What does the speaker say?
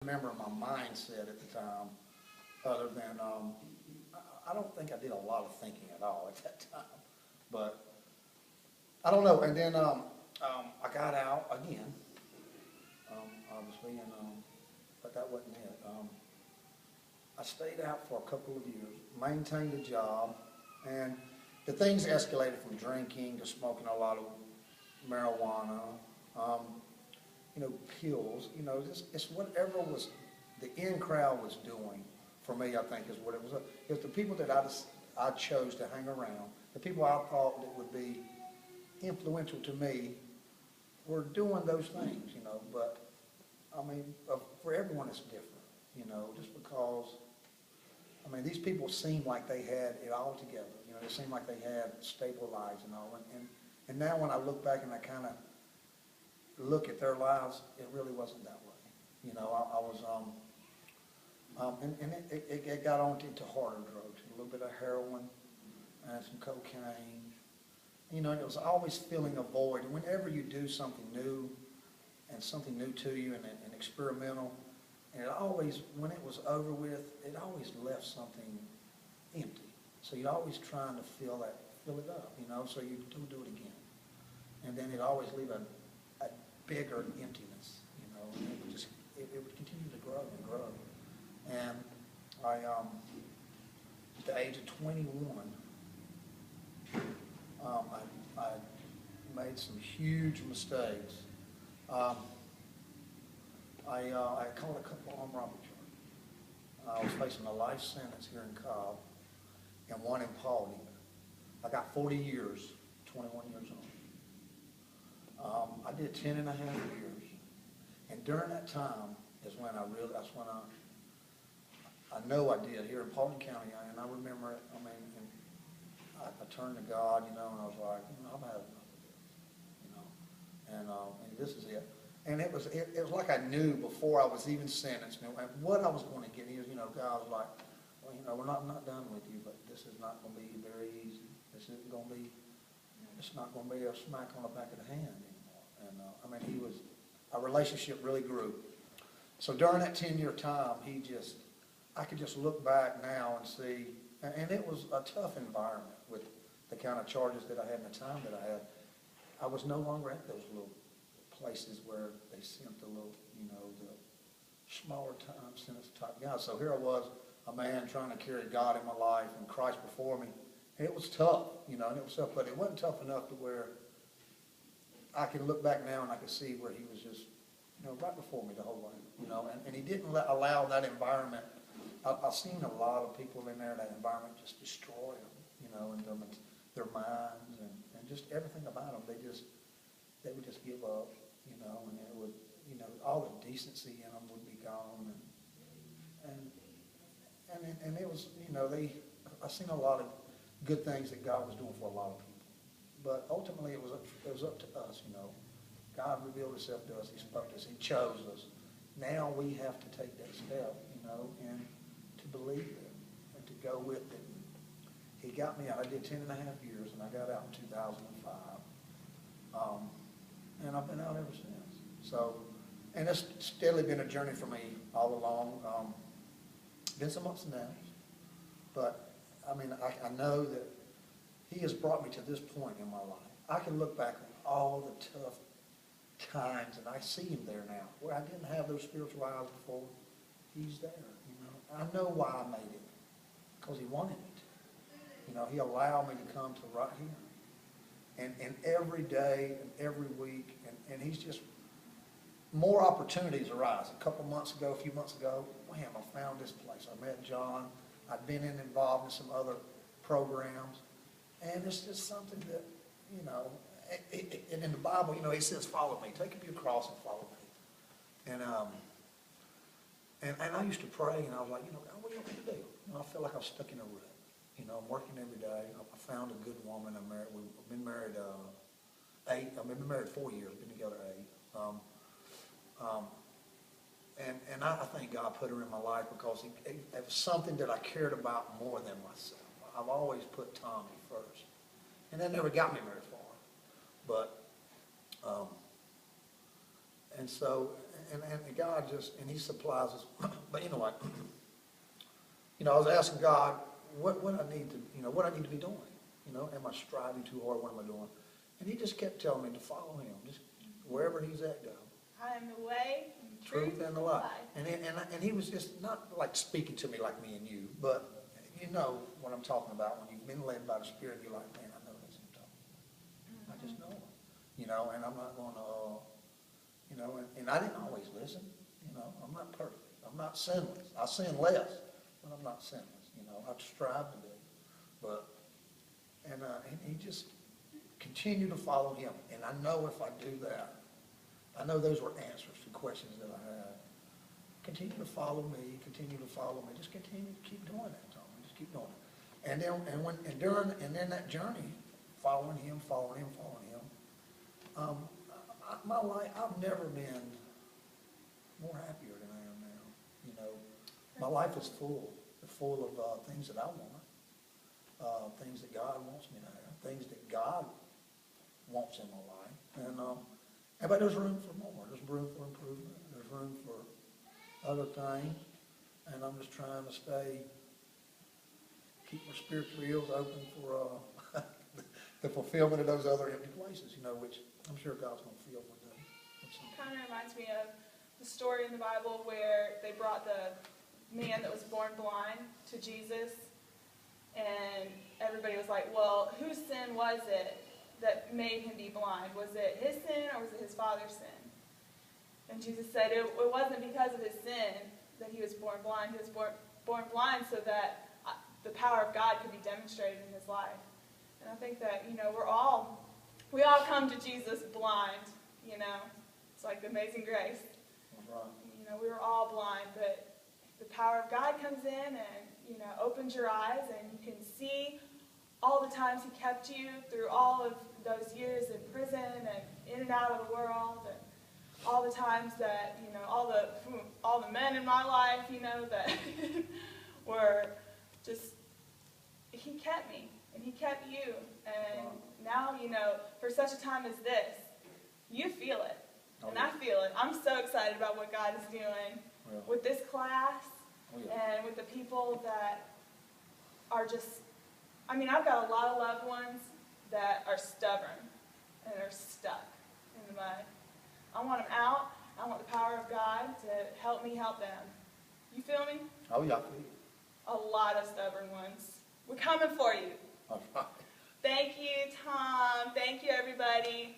Remember my mindset at the time, other than, I don't think I did a lot of thinking at all at that time. But, I don't know, and then, I got out again, obviously, and, but that wasn't it. I stayed out for a couple of years, maintained a job, and the things escalated from drinking to smoking a lot of marijuana, um, pills, it's whatever was, the in crowd was doing, for me, I think is what it was. It was the people that I chose to hang around, the people I thought that would be influential to me were doing those things, but, I mean, for everyone it's different, just because, I mean, these people seemed like they had it all together, they seemed like they had stable lives and all, and now when I look back and I kind of look at their lives, it really wasn't that way. I was, and it got on into harder drugs, a little bit of heroin and some cocaine. It was always filling a void. And whenever you do something new and something new to you and experimental, and it always, when it was over with, it always left something empty. So you're always trying to fill it up, so you do it again. And then it always leave a bigger emptiness, and it would continue to grow and grow. And I, at the age of 21, I made some huge mistakes. I caught a couple of armed robbery charges. I was facing a life sentence here in Cobb and one in Paulding. I got 40 years, 21 years old. I did 10 and a half years, and during that time is when that's when I know I did here in Paulding County, and I remember it, and I turned to God, and I was like, I've had enough of this, and this is it. And it was like I knew before I was even sentenced, what I was going to get. God was like, well, we're not done with you, but this is not going to be very easy. This isn't going to be, it's not going to be a smack on the back of the hand anymore. And our relationship really grew. So during that 10-year time, I could just look back now and see, and it was a tough environment with the kind of charges that I had and the time that I had. I was no longer at those little places where they sent the little, the smaller time sentence type guys. So here I was, a man trying to carry God in my life and Christ before me. And it was tough, and it was tough, but it wasn't tough enough to where I can look back now and I can see where he was just, right before me the whole way, and he didn't allow that environment. I've seen a lot of people in there, that environment just destroy them, and their minds and just everything about them. They would just give up, and it would, all the decency in them would be gone, and it was, I've seen a lot of good things that God was doing for a lot of people. But ultimately, it was up to us, God revealed himself to us. He spoke to us. He chose us. Now we have to take that step, and to believe it and to go with it. He got me out. I did 10 and a half years, and I got out in 2005. And I've been out ever since. So, and it's steadily been a journey for me all along. Been some ups and downs. But, I know that he has brought me to this point in my life. I can look back on all the tough times, and I see him there now, where I didn't have those spiritual eyes before. He's there, I know why I made it, because he wanted me to. He allowed me to come to right here. And every day and every week, and he's just, more opportunities arise. A few months ago, wham, I found this place. I met John. I'd been involved in some other programs. And it's just something that, and in the Bible, it says, follow me. Take up your cross and follow me. And I used to pray, and I was like, God, what do you want me to do? I felt like I was stuck in a rut. I'm working every day. I found a good woman. We've been married 4 years, been together 8. And I thank God put her in my life because it was something that I cared about more than myself. I've always put Tommy first. And that never got me very far. But, and so, and God just, and he supplies us. But you know what? I was asking God, what I need to, what I need to be doing. Am I striving too hard? What am I doing? And he just kept telling me to follow him. Just wherever he's at, go. I am the way, and Truth and the life. And he was just not like speaking to me like me and you, but you know what I'm talking about. When you've been led by the Spirit, you're like, man, I know this. I'm talking. I just know him. And I'm not going to, and I didn't always listen. I'm not perfect. I'm not sinless. I sin less, but I'm not sinless. I strive to be. But, and he just continued to follow him. And I know if I do that, I know those were answers to questions that I had. Continue to follow me. Continue to follow me. Just continue to keep doing that, Tom. Just keep doing it. And then during that journey, following him. My life, I've never been more happier than I am now. My life is full of things that I want, things that God wants me to have, things that God wants in my life, but there's room for more. There's room for improvement. There's room for other things, and I'm just trying to keep my spiritual ears open for the fulfillment of those other empty places, which I'm sure God's going to fill one day. Kind of reminds me of the story in the Bible where they brought the man that was born blind to Jesus, and everybody was like, well, whose sin was it that made him be blind? Was it his sin or was it his father's sin? And Jesus said it wasn't because of his sin that he was born blind. He was born blind so that the power of God could be demonstrated in his life. And I think that, we all come to Jesus blind, It's like the Amazing Grace. Right. We were all blind, but the power of God comes in and, opens your eyes, and you can see all the times he kept you through all of those years in prison and in and out of the world, and all the times that, all the men in my life, that were just, he kept me, and he kept you, and now, for such a time as this, you feel it, and I feel it. I'm so excited about what God is doing with this class, and with the people that are just, I've got a lot of loved ones that are stubborn and are stuck in the mud. I want them out. I want the power of God to help me help them. You feel me? Oh, yeah, I feel you. A lot of stubborn ones. We're coming for you. All right. Thank you, Tom. Thank you, everybody.